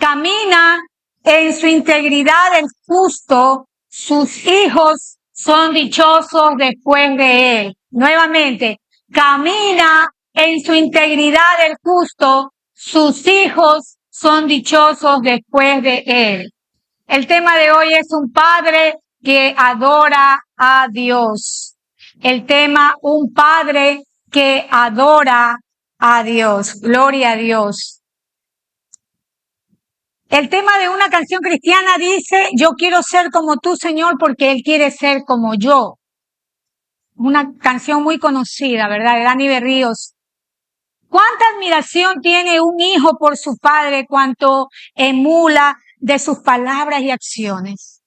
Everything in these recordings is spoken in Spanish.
Camina en su integridad el justo, sus hijos son dichosos después de él. Nuevamente, camina en su integridad el justo, sus hijos son dichosos después de él. El tema de hoy es un padre que adora a Dios. El tema, un padre que adora a Dios. Gloria a Dios. El tema de una canción cristiana dice, yo quiero ser como tú, Señor, porque Él quiere ser como yo. Una canción muy conocida, ¿verdad? De Dani Berríos. ¿Cuánta admiración tiene un hijo por su padre? ¿Cuánto emula de sus palabras y acciones?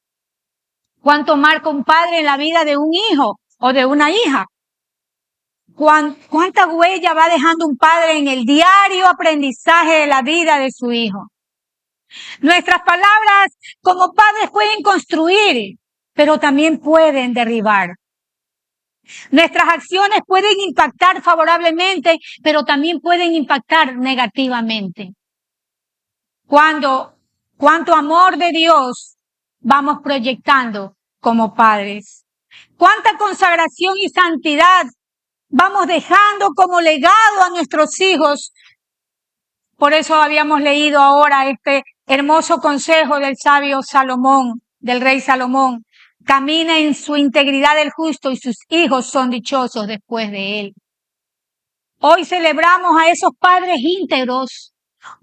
¿Cuánto marca un padre en la vida de un hijo o de una hija? ¿Cuánta huella va dejando un padre en el diario aprendizaje de la vida de su hijo? Nuestras palabras como padres pueden construir, pero también pueden derribar. Nuestras acciones pueden impactar favorablemente, pero también pueden impactar negativamente. Cuánto amor de Dios vamos proyectando como padres. Cuánta consagración y santidad vamos dejando como legado a nuestros hijos. Por eso habíamos leído ahora este hermoso consejo del sabio Salomón, del rey Salomón. Camina en su integridad el justo y sus hijos son dichosos después de él. Hoy celebramos a esos padres íntegros,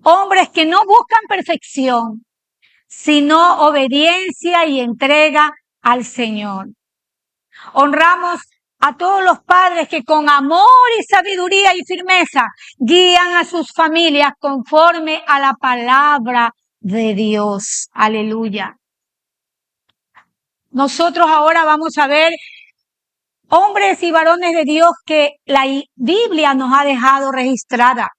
hombres que no buscan perfección, sino obediencia y entrega al Señor. Honramos a todos los padres que con amor y sabiduría y firmeza guían a sus familias conforme a la palabra de Dios. Aleluya. Nosotros ahora vamos a ver hombres y varones de Dios que la Biblia nos ha dejado registrada.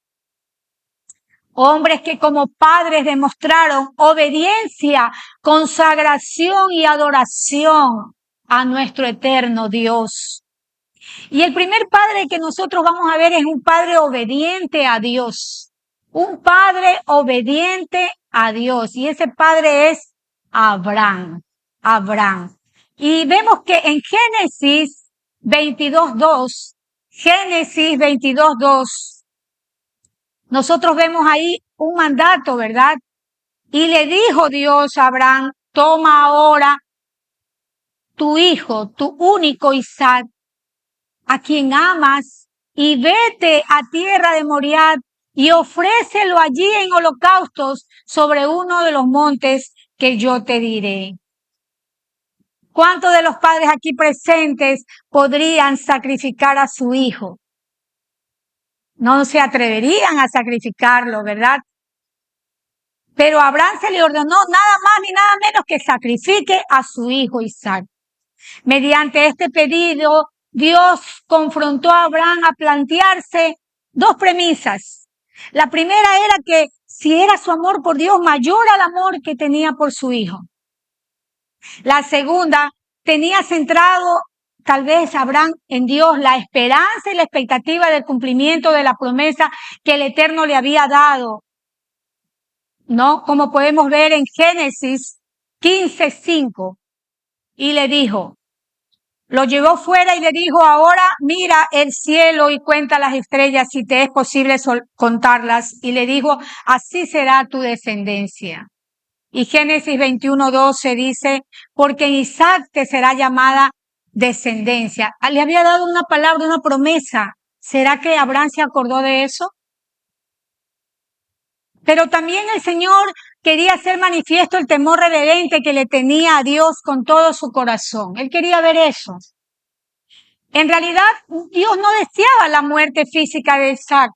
Hombres que como padres demostraron obediencia, consagración y adoración a nuestro eterno Dios. Y el primer padre que nosotros vamos a ver es un padre obediente a Dios. Un padre obediente a Dios. Y ese padre es Abraham. Abraham. Y vemos que en Génesis 22:2, Génesis 22:2, nosotros vemos ahí un mandato, ¿verdad? Y le dijo Dios a Abraham, toma ahora tu hijo, tu único Isaac, a quien amas, y vete a tierra de Moriah y ofrécelo allí en holocaustos sobre uno de los montes que yo te diré. ¿Cuántos de los padres aquí presentes podrían sacrificar a su hijo? No se atreverían a sacrificarlo, ¿verdad? Pero a Abraham se le ordenó nada más ni nada menos que sacrifique a su hijo Isaac. Mediante este pedido, Dios confrontó a Abraham a plantearse dos premisas. La primera era que si era su amor por Dios mayor al amor que tenía por su hijo. La segunda, tenía centrado tal vez Abraham en Dios la esperanza y la expectativa del cumplimiento de la promesa que el Eterno le había dado. ¿No? Como podemos ver en Génesis 15:5. Y le dijo, lo llevó fuera y le dijo, ahora mira el cielo y cuenta las estrellas si te es posible contarlas. Y le dijo, así será tu descendencia. Y Génesis 21:12 dice, porque en Isaac te será llamada descendencia. Le había dado una palabra, una promesa. ¿Será que Abraham se acordó de eso? Pero también el Señor quería hacer manifiesto el temor reverente que le tenía a Dios con todo su corazón. Él quería ver eso. En realidad, Dios no deseaba la muerte física de Isaac,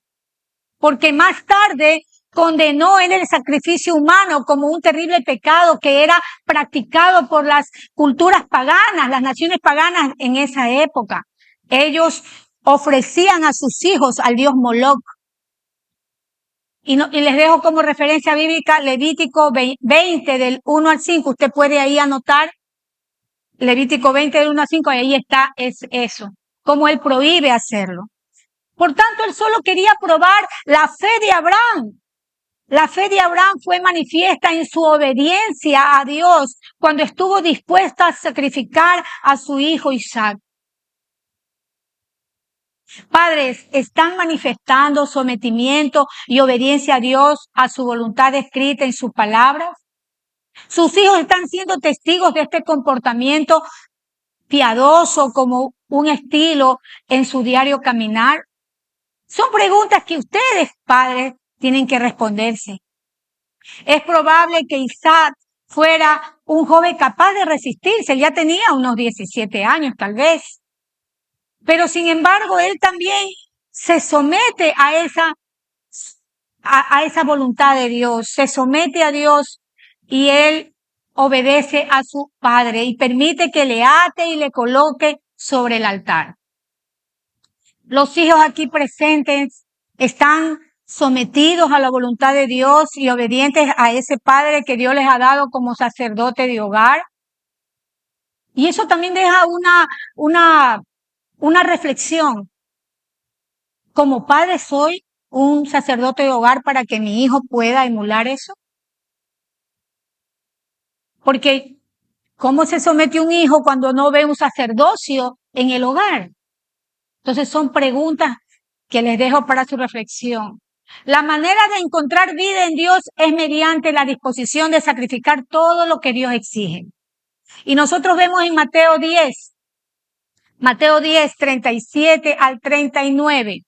porque más tarde condenó en el sacrificio humano como un terrible pecado que era practicado por las culturas paganas, las naciones paganas en esa época. Ellos ofrecían a sus hijos al dios Moloch. Y les dejo como referencia bíblica Levítico 20 del 1 al 5. Usted puede ahí anotar Levítico 20 del 1 al 5 y ahí está eso. Cómo él prohíbe hacerlo. Por tanto, él solo quería probar la fe de Abraham. La fe de Abraham fue manifiesta en su obediencia a Dios cuando estuvo dispuesta a sacrificar a su hijo Isaac. Padres, ¿están manifestando sometimiento y obediencia a Dios, a su voluntad escrita en sus palabras? ¿Sus hijos están siendo testigos de este comportamiento piadoso como un estilo en su diario caminar? Son preguntas que ustedes, padres, tienen que responderse. Es probable que Isaac fuera un joven capaz de resistirse. Él ya tenía unos 17 años, tal vez. Pero sin embargo, él también se somete a esa voluntad de Dios, se somete a Dios y él obedece a su padre y permite que le ate y le coloque sobre el altar. Los hijos aquí presentes están sometidos a la voluntad de Dios y obedientes a ese padre que Dios les ha dado como sacerdote de hogar. Y eso también deja una reflexión. Como padre soy un sacerdote de hogar para que mi hijo pueda emular eso. Porque ¿cómo se somete un hijo cuando no ve un sacerdocio en el hogar? Entonces son preguntas que les dejo para su reflexión. La manera de encontrar vida en Dios es mediante la disposición de sacrificar todo lo que Dios exige. Y nosotros vemos en Mateo 10, 37 al 39.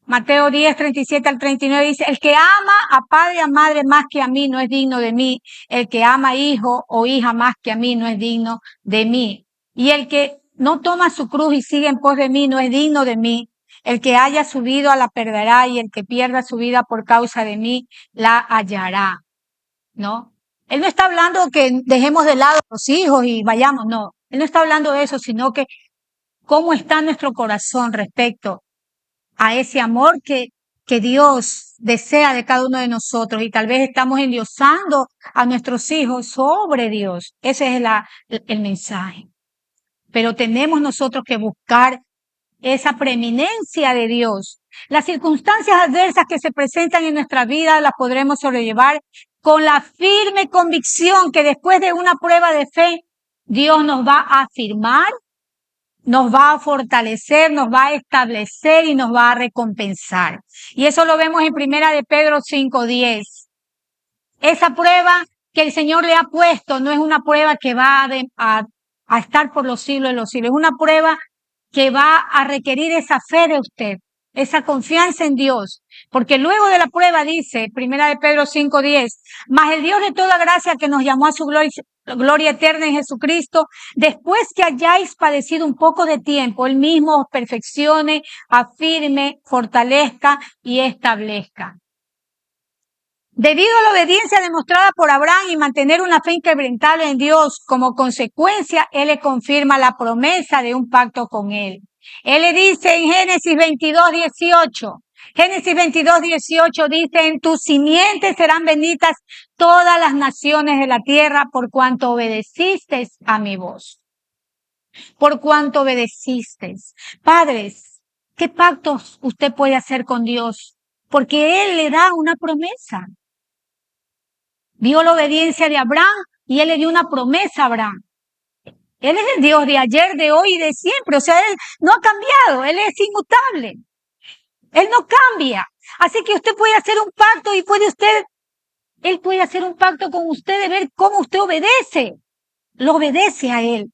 Mateo 10, 37 al 39 dice, el que ama a padre y a madre más que a mí no es digno de mí. El que ama a hijo o hija más que a mí no es digno de mí. Y el que no toma su cruz y sigue en pos de mí no es digno de mí. El que haya su vida la perderá y el que pierda su vida por causa de mí la hallará. ¿No? Él no está hablando que dejemos de lado a los hijos y vayamos, no. Él no está hablando de eso, sino que cómo está nuestro corazón respecto a ese amor que Dios desea de cada uno de nosotros y tal vez estamos endiosando a nuestros hijos sobre Dios. Ese es el mensaje. Pero tenemos nosotros que buscar esa preeminencia de Dios. Las circunstancias adversas que se presentan en nuestra vida las podremos sobrellevar con la firme convicción que después de una prueba de fe, Dios nos va a afirmar, nos va a fortalecer, nos va a establecer y nos va a recompensar. Y eso lo vemos en Primera de Pedro 5:10. Esa prueba que el Señor le ha puesto no es una prueba que va a estar por los siglos de los siglos. Es una prueba que va a requerir esa fe de usted, esa confianza en Dios. Porque luego de la prueba dice, Primera de Pedro 5:10, mas el Dios de toda gracia que nos llamó a su gloria eterna en Jesucristo, después que hayáis padecido un poco de tiempo, Él mismo os perfeccione, afirme, fortalezca y establezca. Debido a la obediencia demostrada por Abraham y mantener una fe inquebrantable en Dios, como consecuencia, Él le confirma la promesa de un pacto con Él. Él le dice en Génesis 22:18, Génesis 22:18 dice, en tus simientes serán benditas todas las naciones de la tierra por cuanto obedeciste a mi voz. Por cuanto obedeciste. Padres, ¿qué pactos usted puede hacer con Dios? Porque Él le da una promesa. Vio la obediencia de Abraham y Él le dio una promesa a Abraham. Él es el Dios de ayer, de hoy y de siempre. O sea, Él no ha cambiado. Él es inmutable. Él no cambia. Así que usted puede hacer un pacto y Él puede hacer un pacto con usted de ver cómo usted obedece. Lo obedece a Él.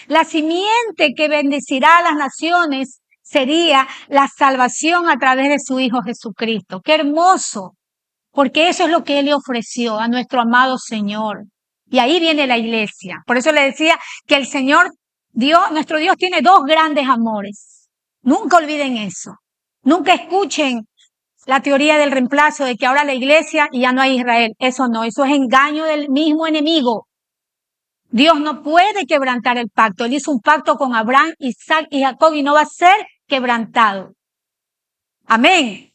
La simiente que bendecirá a las naciones sería la salvación a través de su Hijo Jesucristo. ¡Qué hermoso! Porque eso es lo que Él le ofreció a nuestro amado Señor. Y ahí viene la iglesia. Por eso le decía que el Señor, Dios, nuestro Dios tiene dos grandes amores. Nunca olviden eso. Nunca escuchen la teoría del reemplazo de que ahora la iglesia y ya no hay Israel. Eso no, eso es engaño del mismo enemigo. Dios no puede quebrantar el pacto. Él hizo un pacto con Abraham, Isaac y Jacob y no va a ser quebrantado. Amén.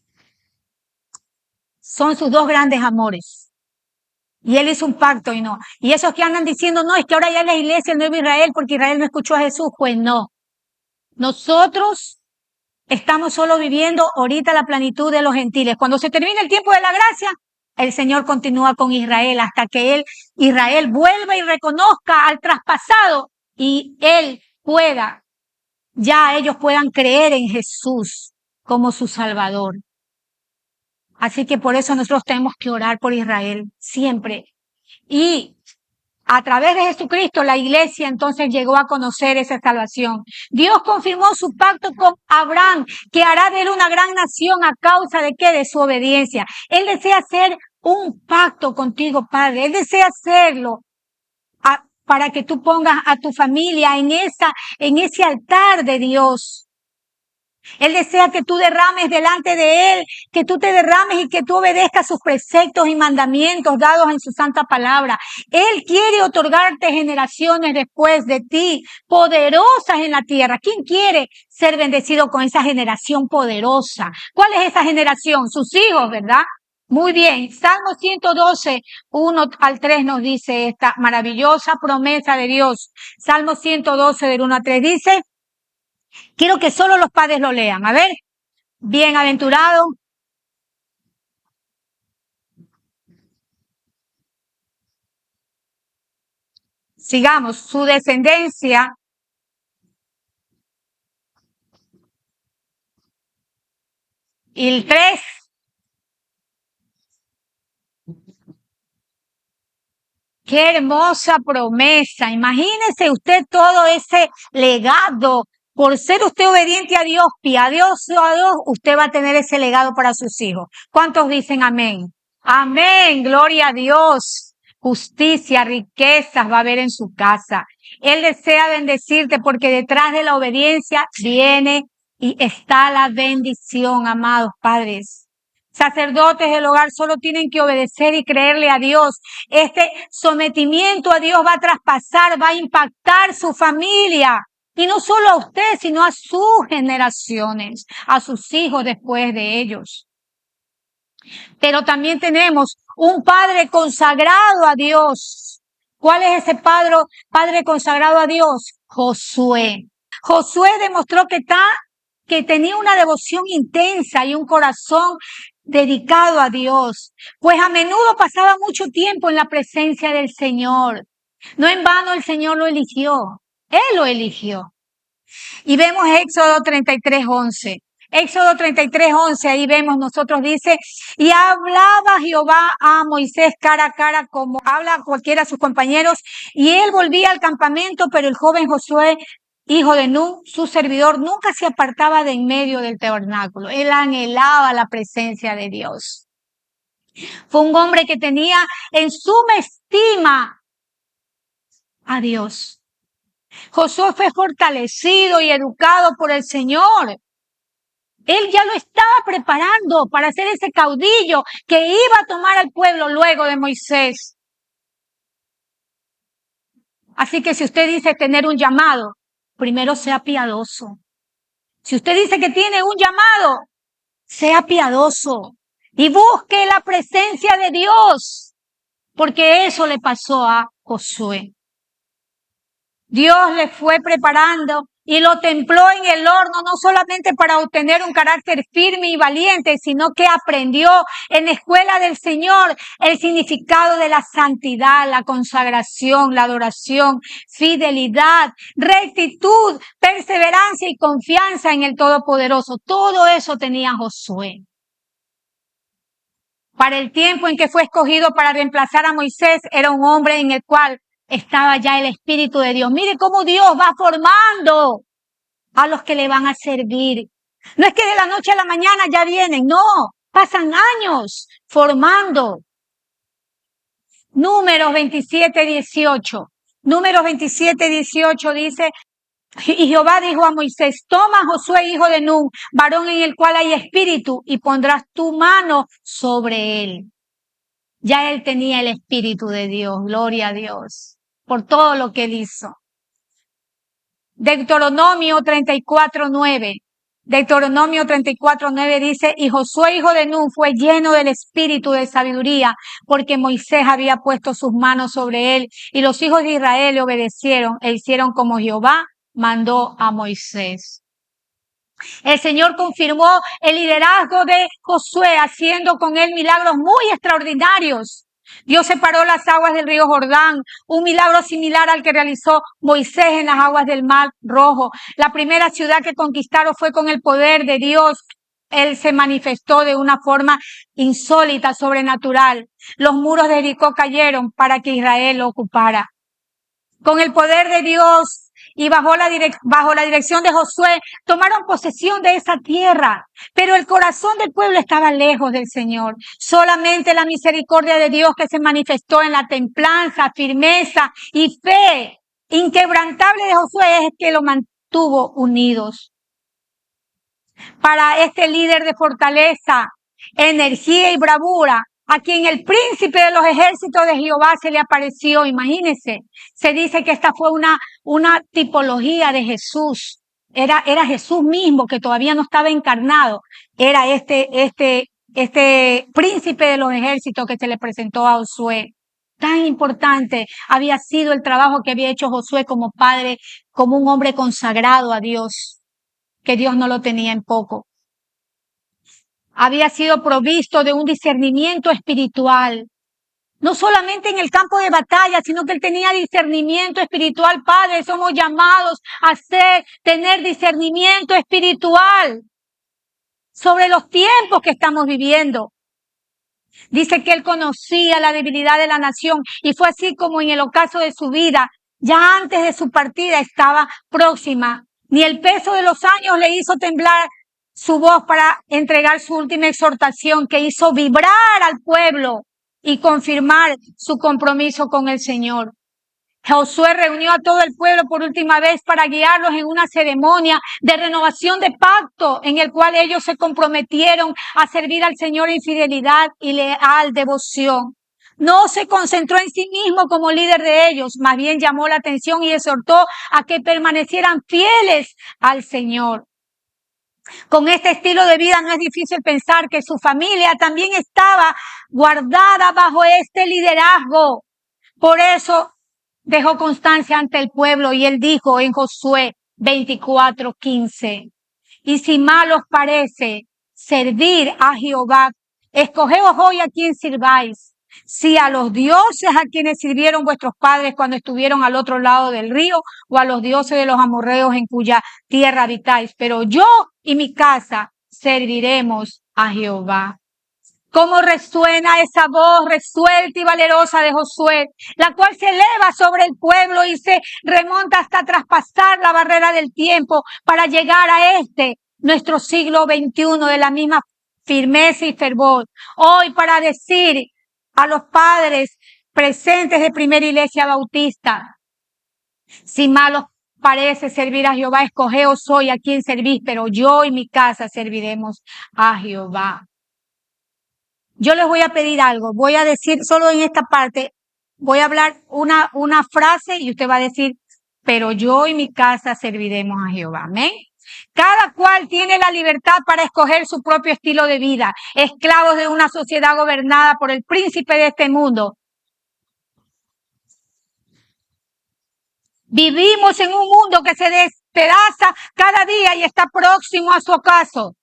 Son sus dos grandes amores. Y Él hizo un pacto y no. Y esos que andan diciendo, no, es que ahora ya es la iglesia el nuevo Israel porque Israel no escuchó a Jesús. Pues no. Nosotros Estamos solo viviendo ahorita la plenitud de los gentiles. Cuando se termine el tiempo de la gracia, el Señor continúa con Israel hasta que Israel vuelva y reconozca al traspasado y ellos puedan creer en Jesús como su Salvador. Así que por eso nosotros tenemos que orar por Israel siempre. Y a través de Jesucristo, la iglesia entonces llegó a conocer esa salvación. Dios confirmó su pacto con Abraham, que hará de él una gran nación a causa de ¿qué? De su obediencia. Él desea hacer un pacto contigo, Padre. Él desea hacerlo para que tú pongas a tu familia en ese altar de Dios. Él desea que tú derrames delante de Él, que tú te derrames y que tú obedezcas sus preceptos y mandamientos dados en su santa palabra. Él quiere otorgarte generaciones después de ti, poderosas en la tierra. ¿Quién quiere ser bendecido con esa generación poderosa? ¿Cuál es esa generación? Sus hijos, ¿verdad? Muy bien. Salmo 112, 1 al 3 nos dice esta maravillosa promesa de Dios. Salmo 112, del 1 al 3 dice, quiero que solo los padres lo lean. A ver. Bienaventurado. Sigamos. Su descendencia. Y el 3. Qué hermosa promesa. Imagínese usted todo ese legado. Por ser usted obediente a Dios, piadoso a Dios, usted va a tener ese legado para sus hijos. ¿Cuántos dicen amén? Amén, gloria a Dios. Justicia, riquezas va a haber en su casa. Él desea bendecirte porque detrás de la obediencia viene y está la bendición, amados padres. Sacerdotes del hogar solo tienen que obedecer y creerle a Dios. Este sometimiento a Dios va a traspasar, va a impactar su familia. Y no solo a usted, sino a sus generaciones, a sus hijos después de ellos. Pero también tenemos un padre consagrado a Dios. ¿Cuál es ese padre consagrado a Dios? Josué. Josué demostró que tenía una devoción intensa y un corazón dedicado a Dios, pues a menudo pasaba mucho tiempo en la presencia del Señor. No en vano el Señor lo eligió. Él lo eligió. Y vemos Éxodo 33:11. Éxodo 33:11, ahí vemos, nosotros dice, y hablaba Jehová a Moisés cara a cara como habla cualquiera de sus compañeros, y él volvía al campamento, pero el joven Josué, hijo de Nun, su servidor, nunca se apartaba de en medio del tabernáculo. Él anhelaba la presencia de Dios. Fue un hombre que tenía en suma estima a Dios. Josué fue fortalecido y educado por el Señor. Él ya lo estaba preparando para ser ese caudillo que iba a tomar al pueblo luego de Moisés. Así que si usted dice tener un llamado, primero sea piadoso. Si usted dice que tiene un llamado, sea piadoso y busque la presencia de Dios, porque eso le pasó a Josué. Dios le fue preparando y lo templó en el horno, no solamente para obtener un carácter firme y valiente, sino que aprendió en la escuela del Señor el significado de la santidad, la consagración, la adoración, fidelidad, rectitud, perseverancia y confianza en el Todopoderoso. Todo eso tenía Josué. Para el tiempo en que fue escogido para reemplazar a Moisés, era un hombre en el cual estaba ya el Espíritu de Dios. Mire cómo Dios va formando a los que le van a servir. No es que de la noche a la mañana ya vienen, no, pasan años formando. Números 27:18. Números 27:18 dice, y Jehová dijo a Moisés, toma a Josué, hijo de Nun, varón en el cual hay espíritu, y pondrás tu mano sobre él. Ya él tenía el Espíritu de Dios, gloria a Dios, por todo lo que él hizo. Deuteronomio 34:9. Deuteronomio 34:9 dice, y Josué, hijo de Nun, fue lleno del espíritu de sabiduría, porque Moisés había puesto sus manos sobre él, y los hijos de Israel le obedecieron e hicieron como Jehová mandó a Moisés. El Señor confirmó el liderazgo de Josué, haciendo con él milagros muy extraordinarios. Dios separó las aguas del río Jordán, un milagro similar al que realizó Moisés en las aguas del Mar Rojo. La primera ciudad que conquistaron fue con el poder de Dios. Él se manifestó de una forma insólita, sobrenatural. Los muros de Jericó cayeron para que Israel lo ocupara. Con el poder de Dios y bajo la dirección de Josué, tomaron posesión de esa tierra. Pero el corazón del pueblo estaba lejos del Señor. Solamente la misericordia de Dios, que se manifestó en la templanza, firmeza y fe inquebrantable de Josué, es que lo mantuvo unidos. Para este líder de fortaleza, energía y bravura, a quien el príncipe de los ejércitos de Jehová se le apareció, imagínense, se dice que esta fue una tipología de Jesús. Era Jesús mismo, que todavía no estaba encarnado. Era este príncipe de los ejércitos que se le presentó a Josué. Tan importante había sido el trabajo que había hecho Josué como padre, como un hombre consagrado a Dios, que Dios no lo tenía en poco. Había sido provisto de un discernimiento espiritual, no solamente en el campo de batalla, sino que él tenía discernimiento espiritual. Padre, somos llamados a tener discernimiento espiritual sobre los tiempos que estamos viviendo. Dice que él conocía la debilidad de la nación, y fue así como en el ocaso de su vida, ya antes de su partida, estaba próxima. Ni el peso de los años le hizo temblar su voz para entregar su última exhortación, que hizo vibrar al pueblo y confirmar su compromiso con el Señor. Josué reunió a todo el pueblo por última vez para guiarlos en una ceremonia de renovación de pacto, en el cual ellos se comprometieron a servir al Señor en fidelidad y leal devoción. No se concentró en sí mismo como líder de ellos, más bien llamó la atención y exhortó a que permanecieran fieles al Señor. Con este estilo de vida no es difícil pensar que su familia también estaba guardada bajo este liderazgo. Por eso dejó constancia ante el pueblo, y él dijo en Josué 24:15, y si mal os parece servir a Jehová, escogeos hoy a quien sirváis, si a los dioses a quienes sirvieron vuestros padres cuando estuvieron al otro lado del río, o a los dioses de los amorreos en cuya tierra habitáis, pero yo y mi casa serviremos a Jehová. Cómo resuena esa voz resuelta y valerosa de Josué, la cual se eleva sobre el pueblo y se remonta hasta traspasar la barrera del tiempo para llegar a nuestro siglo XXI, de la misma firmeza y fervor. Hoy, para decir a los padres presentes de Primera Iglesia Bautista, si mal os parece servir a Jehová, escogeos hoy a quien servís, pero yo y mi casa serviremos a Jehová. Yo les voy a pedir algo, voy a decir solo en esta parte, voy a hablar una frase y usted va a decir, pero yo y mi casa serviremos a Jehová. Amén. Cada cual tiene la libertad para escoger su propio estilo de vida, esclavos de una sociedad gobernada por el príncipe de este mundo. Vivimos en un mundo que se despedaza cada día y está próximo a su ocaso.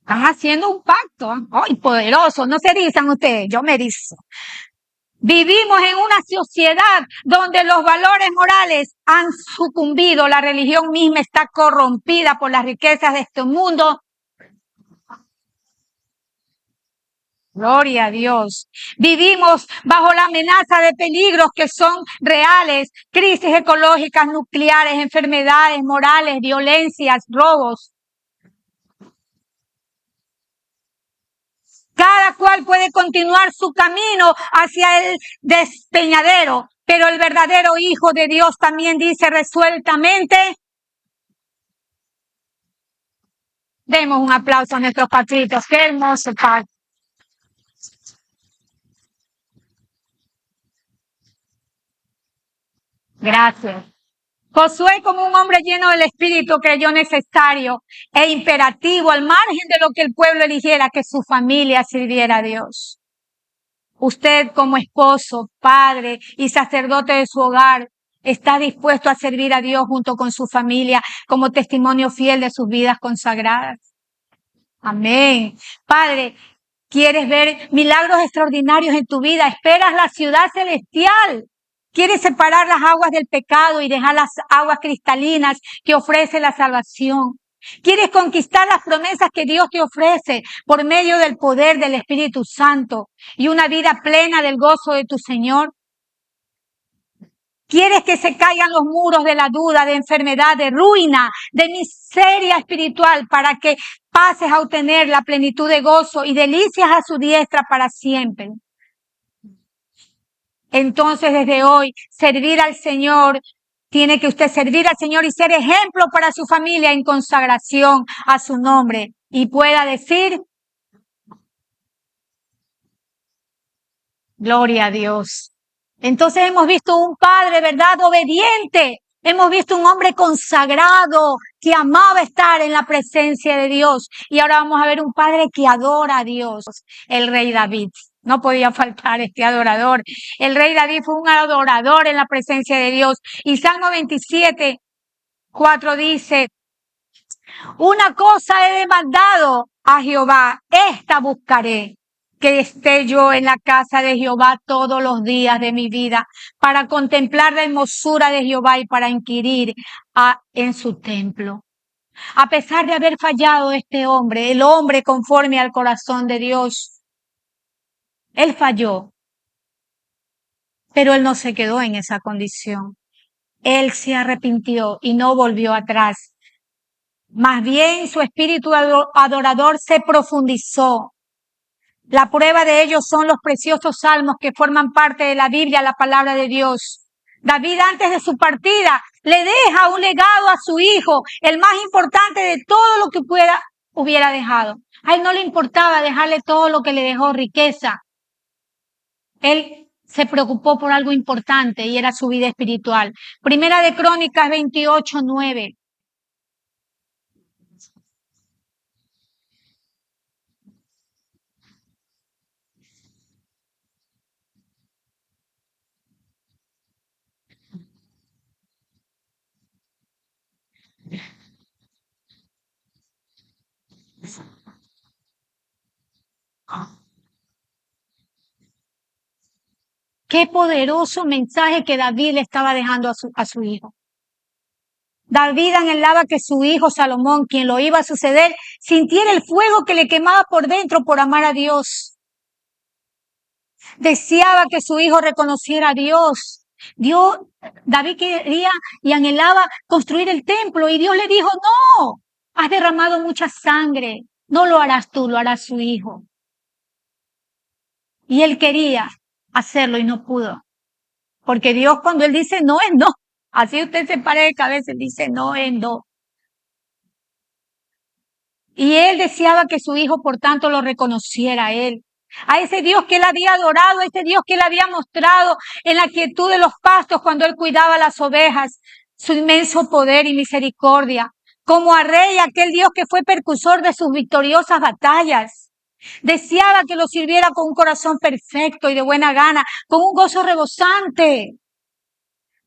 Están haciendo un pacto. ¡Ay, poderoso! No se erizan ustedes, yo me erizo. Vivimos en una sociedad donde los valores morales han sucumbido. La religión misma está corrompida por las riquezas de este mundo. Gloria a Dios. Vivimos bajo la amenaza de peligros que son reales, crisis ecológicas, nucleares, enfermedades morales, violencias, robos. Cada cual puede continuar su camino hacia el despeñadero, pero el verdadero Hijo de Dios también dice resueltamente. Demos un aplauso a nuestros patritos. Qué hermoso pacto. Gracias. Josué, como un hombre lleno del Espíritu, creyó necesario e imperativo, al margen de lo que el pueblo eligiera, que su familia sirviera a Dios. Usted, como esposo, padre y sacerdote de su hogar, está dispuesto a servir a Dios junto con su familia como testimonio fiel de sus vidas consagradas. Amén. Padre, ¿quieres ver milagros extraordinarios en tu vida? Esperas la ciudad celestial. ¿Quieres separar las aguas del pecado y dejar las aguas cristalinas que ofrece la salvación? ¿Quieres conquistar las promesas que Dios te ofrece por medio del poder del Espíritu Santo y una vida plena del gozo de tu Señor? ¿Quieres que se caigan los muros de la duda, de enfermedad, de ruina, de miseria espiritual para que pases a obtener la plenitud de gozo y delicias a su diestra para siempre? Entonces, desde hoy, servir al Señor, tiene que usted servir al Señor y ser ejemplo para su familia en consagración a su nombre y pueda decir, gloria a Dios. Entonces hemos visto un padre, ¿verdad? Obediente. Hemos visto un hombre consagrado que amaba estar en la presencia de Dios. Y ahora vamos a ver un padre que adora a Dios, el rey David. No podía faltar este adorador. El rey David fue un adorador en la presencia de Dios. Y Salmo 27, 4 dice, una cosa he demandado a Jehová, esta buscaré, que esté yo en la casa de Jehová todos los días de mi vida, para contemplar la hermosura de Jehová y para inquirir en su templo. A pesar de haber fallado este hombre, el hombre conforme al corazón de Dios, él falló, pero él no se quedó en esa condición. Él se arrepintió y no volvió atrás. Más bien su espíritu adorador se profundizó. La prueba de ello son los preciosos salmos que forman parte de la Biblia, la palabra de Dios. David, antes de su partida, le deja un legado a su hijo, el más importante de todo lo que hubiera dejado. A él no le importaba dejarle todo lo que le dejó, riqueza. Él se preocupó por algo importante y era su vida espiritual. Primera de Crónicas 28, 9. Qué poderoso mensaje que David le estaba dejando a su hijo. David anhelaba que su hijo Salomón, quien lo iba a suceder, sintiera el fuego que le quemaba por dentro por amar a Dios. Deseaba que su hijo reconociera a Dios. David quería y anhelaba construir el templo y Dios le dijo, no, has derramado mucha sangre, no lo harás tú, lo hará su hijo. Y él quería hacerlo y no pudo. Porque Dios cuando él dice no es no. Así usted se pare de cabeza, él dice no es no. Y él deseaba que su hijo, por tanto, lo reconociera a él. A ese Dios que él había adorado, a ese Dios que él había mostrado en la quietud de los pastos cuando él cuidaba las ovejas, su inmenso poder y misericordia. Como a rey, aquel Dios que fue percursor de sus victoriosas batallas. Deseaba que lo sirviera con un corazón perfecto y de buena gana, con un gozo rebosante.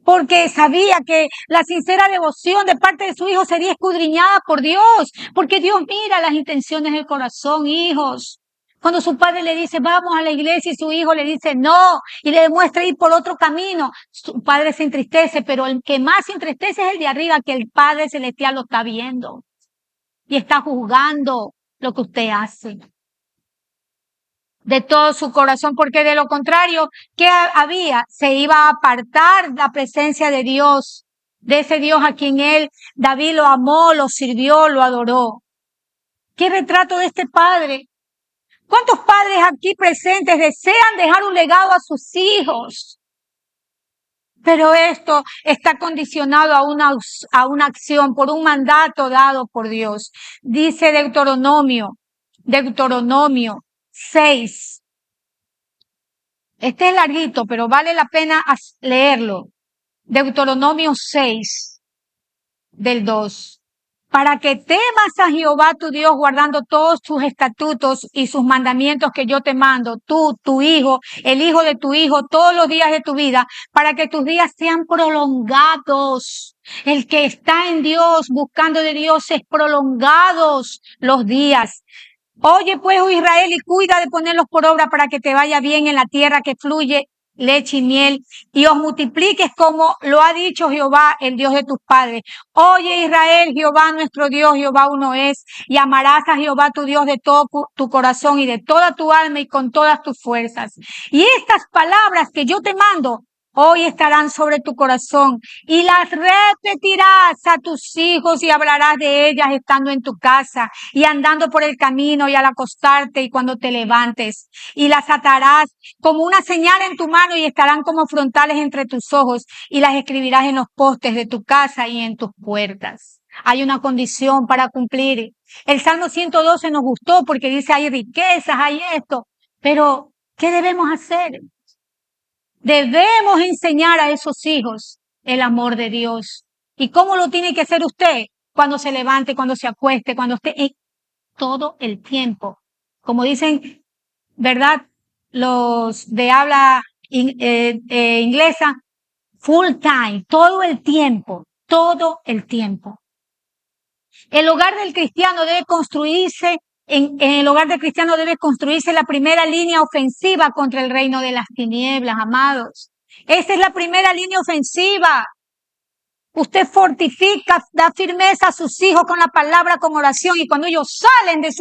Porque sabía que la sincera devoción de parte de su hijo sería escudriñada por Dios, porque Dios mira las intenciones del corazón, hijos. Cuando su padre le dice, vamos a la iglesia, y su hijo le dice, no, y le demuestra ir por otro camino, su padre se entristece, pero el que más se entristece es el de arriba, que el Padre Celestial lo está viendo y está juzgando lo que usted hace de todo su corazón, porque de lo contrario, ¿qué había? Se iba a apartar la presencia de Dios, de ese Dios a quien David lo amó, lo sirvió, lo adoró. ¿Qué retrato de este padre? ¿Cuántos padres aquí presentes desean dejar un legado a sus hijos? Pero esto está condicionado a una acción, por un mandato dado por Dios. Dice Deuteronomio 6. Este es larguito, pero vale la pena leerlo. Deuteronomio 6, del 2. para que temas a Jehová tu Dios, guardando todos sus estatutos y sus mandamientos que yo te mando, tú, tu hijo, el hijo de tu hijo, todos los días de tu vida, para que tus días sean prolongados. El que está en Dios, buscando de Dios, es prolongados los días. Oye pues, oh Israel, y cuida de ponerlos por obra para que te vaya bien en la tierra que fluye leche y miel, y os multipliques como lo ha dicho Jehová, el Dios de tus padres. Oye Israel, Jehová nuestro Dios, Jehová uno es, y amarás a Jehová tu Dios de todo tu corazón y de toda tu alma y con todas tus fuerzas. Y estas palabras que yo te mando hoy estarán sobre tu corazón, y las repetirás a tus hijos y hablarás de ellas estando en tu casa y andando por el camino y al acostarte y cuando te levantes, y las atarás como una señal en tu mano y estarán como frontales entre tus ojos, y las escribirás en los postes de tu casa y en tus puertas. Hay una condición para cumplir. El Salmo 112 nos gustó porque dice hay riquezas, hay esto, pero ¿qué debemos hacer? Debemos enseñar a esos hijos el amor de Dios. ¿Y cómo lo tiene que hacer usted? Cuando se levante, cuando se acueste, cuando esté todo el tiempo. Como dicen, ¿verdad? Los de habla inglesa, full time, todo el tiempo, todo el tiempo. El hogar del cristiano debe construirse, en el hogar del cristiano debe construirse la primera línea ofensiva contra el reino de las tinieblas, amados. Esa es la primera línea ofensiva. Usted fortifica, da firmeza a sus hijos con la palabra, con oración, y cuando ellos salen de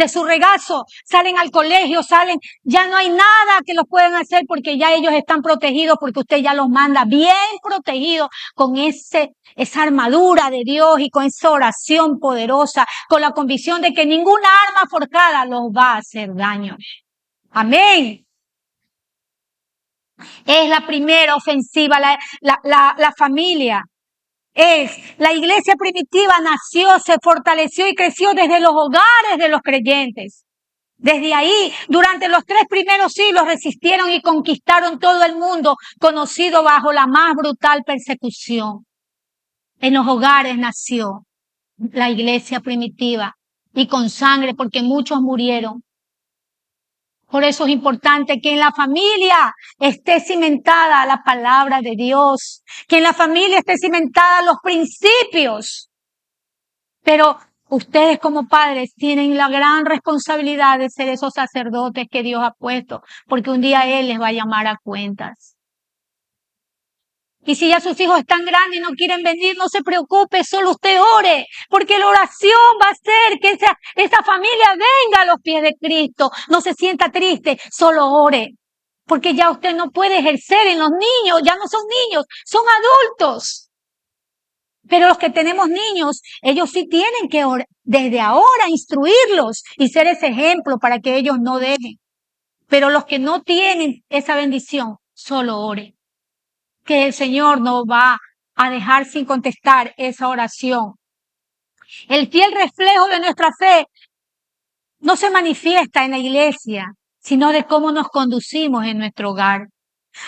su regazo, salen al colegio, ya no hay nada que los puedan hacer porque ya ellos están protegidos, porque usted ya los manda bien protegidos con esa armadura de Dios y con esa oración poderosa, con la convicción de que ninguna arma forjada los va a hacer daño. Amén. Es la primera ofensiva, la familia. La iglesia primitiva nació, se fortaleció y creció desde los hogares de los creyentes. Desde ahí, durante los 3 primeros siglos resistieron y conquistaron todo el mundo, conocido bajo la más brutal persecución. En los hogares nació la iglesia primitiva y con sangre, porque muchos murieron. Por eso es importante que en la familia esté cimentada la palabra de Dios, que en la familia esté cimentada los principios. Pero ustedes como padres tienen la gran responsabilidad de ser esos sacerdotes que Dios ha puesto, porque un día Él les va a llamar a cuentas. Y si ya sus hijos están grandes y no quieren venir, no se preocupe, solo usted ore, porque la oración va a hacer que esa familia venga a los pies de Cristo. No se sienta triste, solo ore, porque ya usted no puede ejercer en los niños, ya no son niños, son adultos. Pero los que tenemos niños, ellos sí tienen que desde ahora instruirlos y ser ese ejemplo para que ellos no dejen. Pero los que no tienen esa bendición, solo ore, que el Señor no va a dejar sin contestar esa oración. El fiel reflejo de nuestra fe no se manifiesta en la iglesia, sino de cómo nos conducimos en nuestro hogar.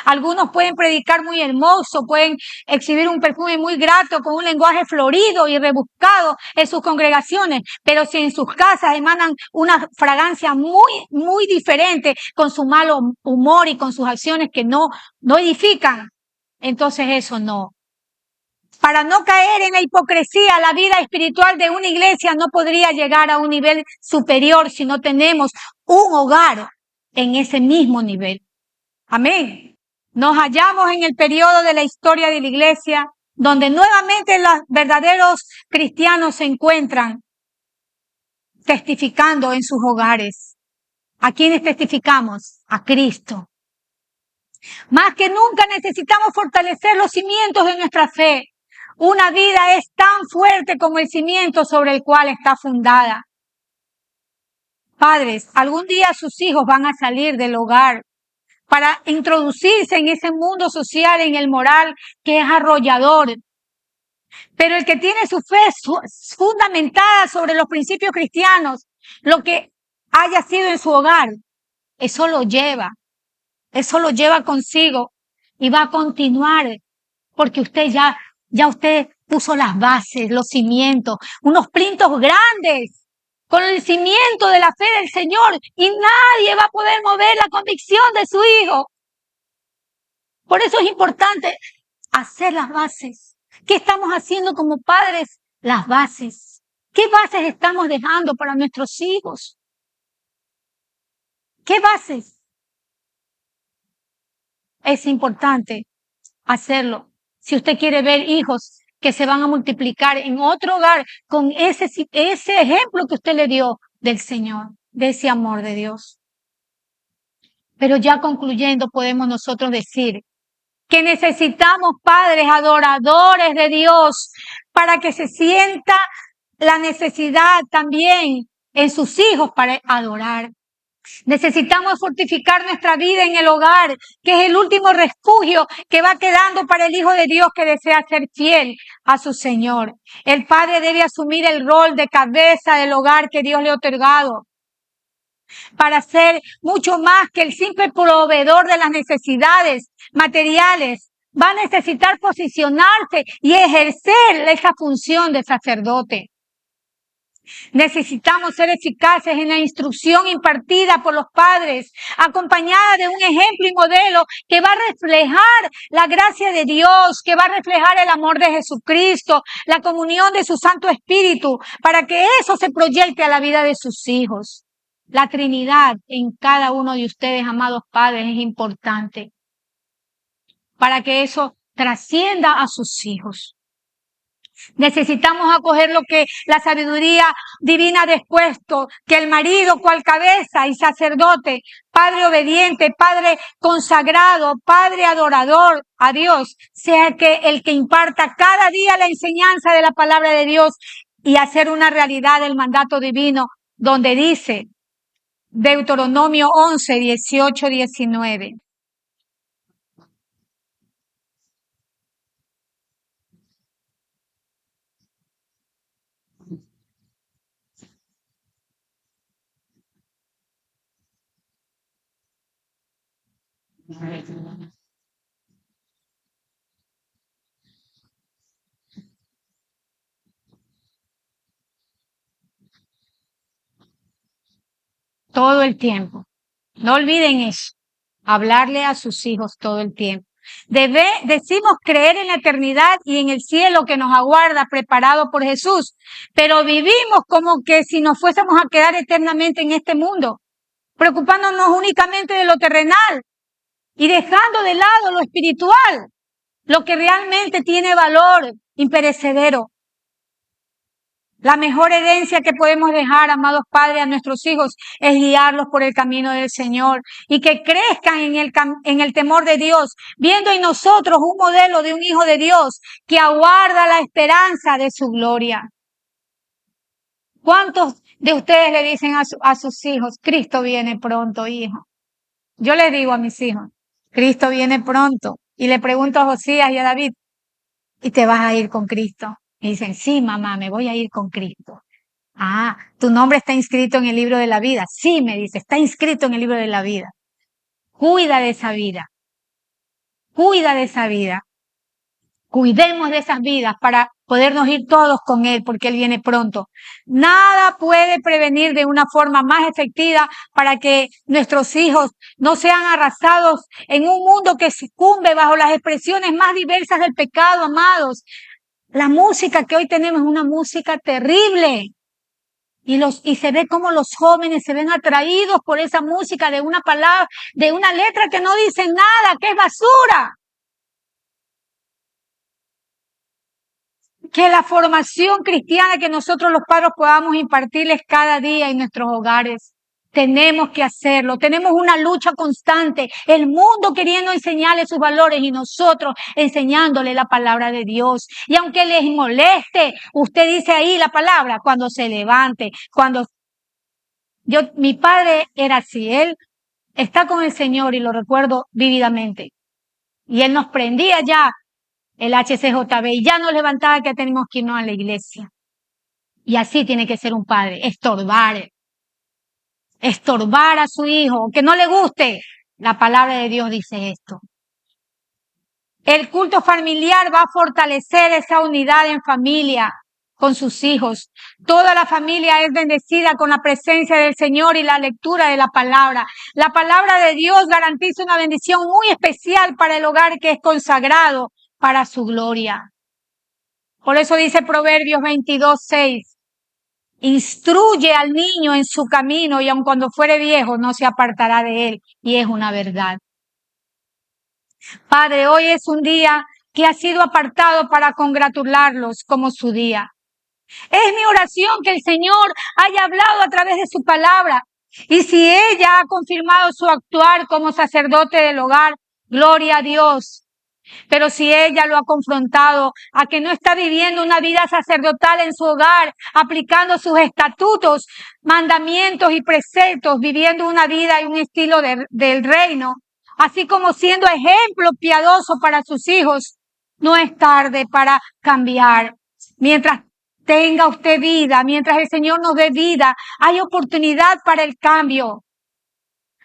Algunos pueden predicar muy hermoso, pueden exhibir un perfume muy grato con un lenguaje florido y rebuscado en sus congregaciones, pero si en sus casas emanan una fragancia muy, muy diferente con su malo humor y con sus acciones que no edifican, entonces eso no. Para no caer en la hipocresía, la vida espiritual de una iglesia no podría llegar a un nivel superior si no tenemos un hogar en ese mismo nivel. Amén. Nos hallamos en el periodo de la historia de la iglesia donde nuevamente los verdaderos cristianos se encuentran testificando en sus hogares. ¿A quiénes testificamos? A Cristo. Más que nunca necesitamos fortalecer los cimientos de nuestra fe. Una vida es tan fuerte como el cimiento sobre el cual está fundada. Padres, algún día sus hijos van a salir del hogar para introducirse en ese mundo social, en el moral que es arrollador. Pero el que tiene su fe fundamentada sobre los principios cristianos, lo que haya sido en su hogar, eso lo lleva consigo y va a continuar, porque usted puso las bases, los cimientos, unos plintos grandes con el cimiento de la fe del Señor, y nadie va a poder mover la convicción de su hijo. Por eso es importante hacer las bases. ¿Qué estamos haciendo como padres? Las bases. ¿Qué bases estamos dejando para nuestros hijos? ¿Qué bases? Es importante hacerlo. Si usted quiere ver hijos que se van a multiplicar en otro hogar con ese ejemplo que usted le dio del Señor, de ese amor de Dios. Pero ya concluyendo, podemos nosotros decir que necesitamos padres adoradores de Dios para que se sienta la necesidad también en sus hijos para adorar. Necesitamos fortificar nuestra vida en el hogar, que es el último refugio que va quedando para el Hijo de Dios que desea ser fiel a su Señor. El padre debe asumir el rol de cabeza del hogar que Dios le ha otorgado, para ser mucho más que el simple proveedor de las necesidades materiales. Va a necesitar posicionarse y ejercer esa función de sacerdote. Necesitamos ser eficaces en la instrucción impartida por los padres, acompañada de un ejemplo y modelo que va a reflejar la gracia de Dios, que va a reflejar el amor de Jesucristo, la comunión de su Santo Espíritu, para que eso se proyecte a la vida de sus hijos. La Trinidad en cada uno de ustedes, amados padres, es importante para que eso trascienda a sus hijos. Necesitamos acoger lo que la sabiduría divina ha dispuesto, que el marido cual cabeza y sacerdote, padre obediente, padre consagrado, padre adorador a Dios, sea que el que imparta cada día la enseñanza de la palabra de Dios y hacer una realidad el mandato divino, donde dice Deuteronomio 11, 18, 19. Todo el tiempo. No olviden eso. Hablarle a sus hijos todo el tiempo. Decimos creer en la eternidad y en el cielo que nos aguarda preparado por Jesús, pero vivimos como que si nos fuésemos a quedar eternamente en este mundo, preocupándonos únicamente de lo terrenal y dejando de lado lo espiritual, lo que realmente tiene valor imperecedero. La mejor herencia que podemos dejar, amados padres, a nuestros hijos es guiarlos por el camino del Señor y que crezcan en el temor de Dios, viendo en nosotros un modelo de un hijo de Dios que aguarda la esperanza de su gloria. ¿Cuántos de ustedes le dicen a sus hijos, Cristo viene pronto, hijo? Yo les digo a mis hijos, Cristo viene pronto. Y le pregunto a Josías y a David, ¿y te vas a ir con Cristo? Y dicen, sí, mamá, me voy a ir con Cristo. Ah, tu nombre está inscrito en el libro de la vida. Sí, me dice, está inscrito en el libro de la vida. Cuida de esa vida. Cuida de esa vida. Cuidemos de esas vidas para podernos ir todos con Él, porque Él viene pronto. Nada puede prevenir de una forma más efectiva para que nuestros hijos no sean arrasados en un mundo que sucumbe bajo las expresiones más diversas del pecado, amados. La música que hoy tenemos es una música terrible. Y se ve como los jóvenes se ven atraídos por esa música de una palabra, de una letra que no dice nada, que es basura. Que la formación cristiana que nosotros los padres podamos impartirles cada día en nuestros hogares. Tenemos que hacerlo. Tenemos una lucha constante. El mundo queriendo enseñarle sus valores y nosotros enseñándole la palabra de Dios. Y aunque les moleste, usted dice ahí la palabra cuando se levante, mi padre era así. Él está con el Señor y lo recuerdo vívidamente. Y él nos prendía ya el HCJB y ya nos levantaba que tenemos que irnos a la iglesia. Y así tiene que ser un padre, estorbar a su hijo, que no le guste. La palabra de Dios dice esto. El culto familiar va a fortalecer esa unidad en familia con sus hijos. Toda la familia es bendecida con la presencia del Señor y la lectura de la palabra. La palabra de Dios garantiza una bendición muy especial para el hogar que es consagrado para su gloria. Por eso dice Proverbios 22:6. Instruye al niño en su camino y aun cuando fuere viejo no se apartará de él. Y es una verdad. Padre, hoy es un día que ha sido apartado para congratularlos como su día. Es mi oración que el Señor haya hablado a través de su palabra. Y si ella ha confirmado su actuar como sacerdote del hogar, gloria a Dios. Pero si ella lo ha confrontado a que no está viviendo una vida sacerdotal en su hogar, aplicando sus estatutos, mandamientos y preceptos, viviendo una vida y un estilo del reino, así como siendo ejemplo piadoso para sus hijos, no es tarde para cambiar. Mientras tenga usted vida, mientras el Señor nos dé vida, hay oportunidad para el cambio.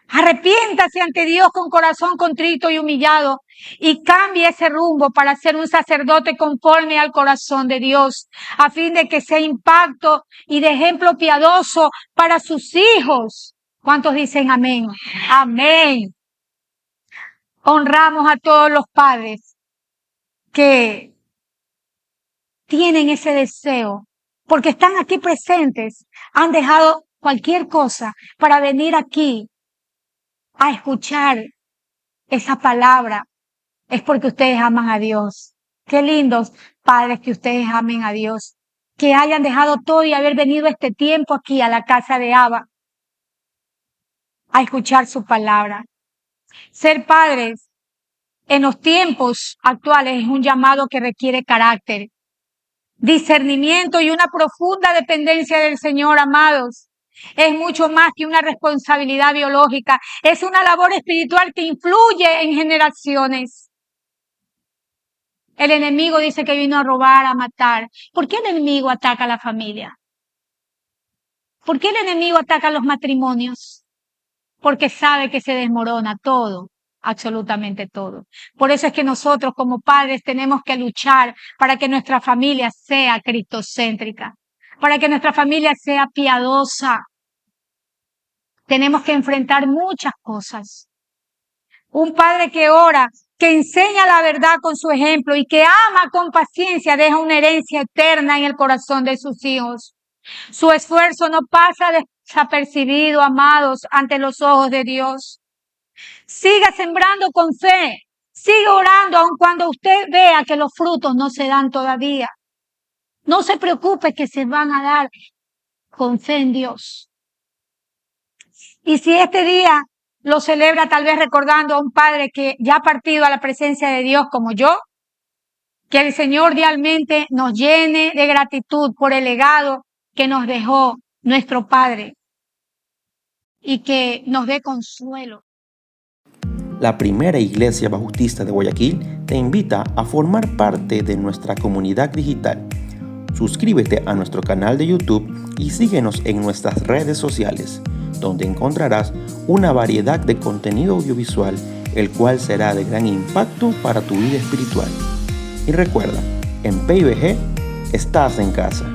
Arrepiéntase ante Dios con corazón contrito y humillado y cambie ese rumbo para ser un sacerdote conforme al corazón de Dios, a fin de que sea impacto y de ejemplo piadoso para sus hijos. ¿Cuántos dicen amén? Amén. Honramos a todos los padres que tienen ese deseo, porque están aquí presentes, han dejado cualquier cosa para venir aquí a escuchar esa palabra. Es porque ustedes aman a Dios. Qué lindos padres que ustedes amen a Dios, que hayan dejado todo y haber venido este tiempo aquí a la casa de Abba a escuchar su palabra. Ser padres en los tiempos actuales es un llamado que requiere carácter, discernimiento y una profunda dependencia del Señor, amados. Es mucho más que una responsabilidad biológica. Es una labor espiritual que influye en generaciones. El enemigo dice que vino a robar, a matar. ¿Por qué el enemigo ataca a la familia? ¿Por qué el enemigo ataca a los matrimonios? Porque sabe que se desmorona todo, absolutamente todo. Por eso es que nosotros como padres tenemos que luchar para que nuestra familia sea cristocéntrica, para que nuestra familia sea piadosa. Tenemos que enfrentar muchas cosas. Un padre que ora, que enseña la verdad con su ejemplo y que ama con paciencia, deja una herencia eterna en el corazón de sus hijos. Su esfuerzo no pasa desapercibido, amados, ante los ojos de Dios. Siga sembrando con fe, siga orando aun cuando usted vea que los frutos no se dan todavía. No se preocupe que se van a dar con fe en Dios. Y si este día lo celebra tal vez recordando a un padre que ya ha partido a la presencia de Dios como yo, que el Señor realmente nos llene de gratitud por el legado que nos dejó nuestro Padre y que nos dé consuelo. La Primera Iglesia Bautista de Guayaquil te invita a formar parte de nuestra comunidad digital. Suscríbete a nuestro canal de YouTube y síguenos en nuestras redes sociales, donde encontrarás una variedad de contenido audiovisual, el cual será de gran impacto para tu vida espiritual. Y recuerda, en PIBG estás en casa.